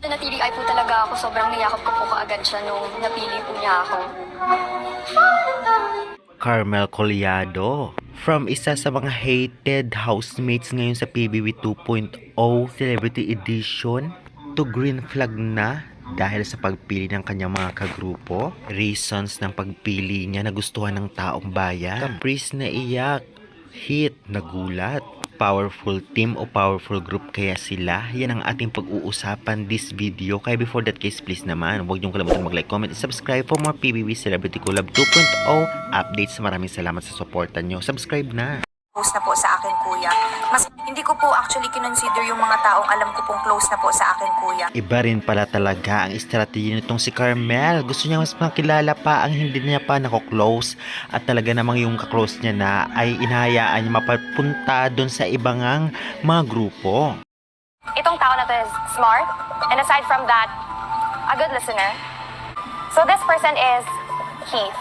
Natili-ay po talaga ako. Sobrang niyakap ko po kaagad siya nung napili po niya ako. Carmel Collado, from isa sa mga hated housemates ngayon sa PBB 2.0 Celebrity Edition to green flag na dahil sa pagpili ng kanyang mga kagrupo. Reasons ng pagpili niya na gustuhan ng taong bayan. Caprice na iyak, hit na gulat. Powerful team o powerful group kaya sila? Yan ang ating pag-uusapan this video. Kaya before that case, please naman, huwag niyong kalimutan mag-like, comment, and subscribe for more PBB Celebrity Collab 2.0 updates. Maraming salamat sa suporta niyo. Subscribe na! Close na po sa akin, kuya. Mas hindi ko po actually kinonsider yung mga taong alam ko pong close na po sa akin, kuya. Iba rin pala talaga ang strategy nitong si Carmel. Gusto niya mas makilala pa ang hindi niya pa nako-close at talaga namang yung ka-close niya na ay inahayaan niya mapapunta doon sa ibang mga grupo. Itong tao na to is smart, and aside from that, a good listener. So this person is Keith.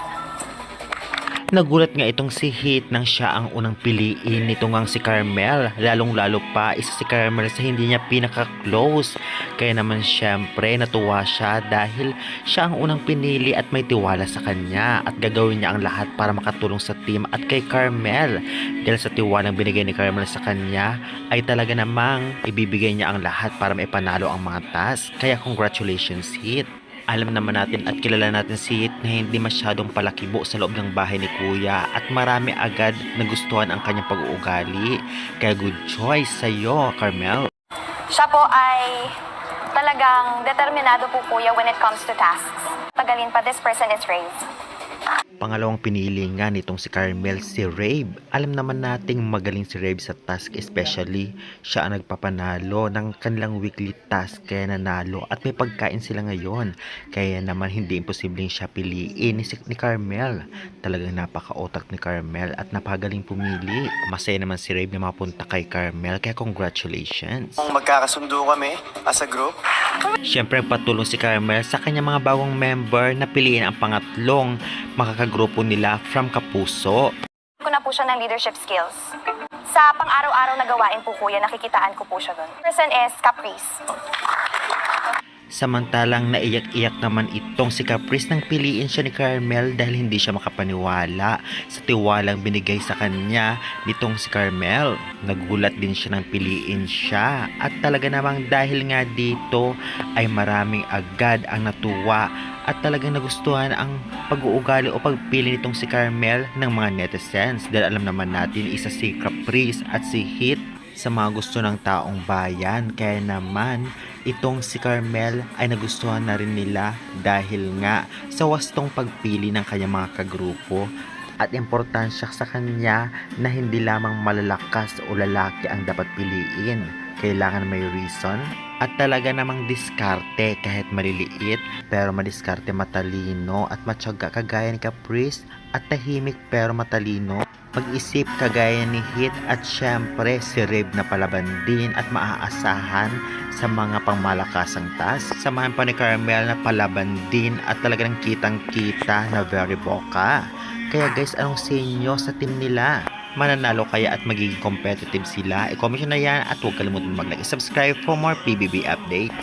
Nagulat nga itong si Heath nang siya ang unang piliin nito ngang si Carmel. Lalong-lalo pa isa si Carmel sa hindi niya pinaka-close. Kaya naman syempre natuwa siya dahil siya ang unang pinili at may tiwala sa kanya. At gagawin niya ang lahat para makatulong sa team at kay Carmel. Dahil sa tiwalang binigay ni Carmel sa kanya ay talaga namang ibibigay niya ang lahat para maipanalo ang mga task. Kaya congratulations Heath. Alam naman natin at kilala natin si Heath na hindi masyadong palakibo sa loob ng bahay ni Kuya at marami agad nagustuhan ang kanyang pag-uugali. Kaya good choice sa'yo, Carmel. Siya po ay talagang determinado po, kuya, when it comes to tasks. Tagalin pa, this person is raised. Pangalawang pinili nga nitong si Carmel si Rave. Alam naman nating magaling si Rave sa task, especially siya ang nagpapanalo ng kanilang weekly task kaya nanalo at may pagkain sila ngayon. Kaya naman hindi imposibleng siya piliin ni Carmel. Talagang napaka-otak ni Carmel at napagaling pumili. Masaya naman si Rave na mapunta kay Carmel kaya congratulations. Magkakasundo kami as a group. Siyempre patulong si Carmel sa kanyang mga bagong member na piliin ang pangatlong makakagrupo nila from Kapuso. Ko na po siya ng leadership skills. Sa pang-araw-araw na gawain po, kuya, nakikitaan ko po siya doon. Person is Caprice. Samantalang naiyak-iyak naman itong si Caprice nang piliin siya ni Carmel dahil hindi siya makapaniwala sa tiwalang binigay sa kanya nitong si Carmel. Nagulat din siya nang piliin siya at talaga namang dahil nga dito ay maraming agad ang natuwa at talagang nagustuhan ang pag-uugali o pagpili nitong si Carmel ng mga netizens dahil alam naman natin isa si Caprice at si Heath sa mga gusto ng taong bayan. Kaya naman itong si Carmel ay nagustuhan na rin nila dahil nga sa wastong pagpili ng kanyang mga kagrupo at importansya sa kanya na hindi lamang malalakas o lalaki ang dapat piliin. Kailangan may reason at talaga namang diskarte kahit maliliit pero madiskarte matalino at matyaga kagaya ni Caprice at tahimik pero matalino. Mag-isip kagaya ni Heath at syempre si Rave na palaban din at maaasahan sa mga pangmalakasang task. Samahan pa ni Carmel na palaban din at talagang kitang-kita na very boka. Kaya guys, anong sa inyo sa team nila? Mananalo kaya at magiging competitive sila? I-comment nyo na yan at huwag kalimutan mag-like and subscribe for more PBB updates.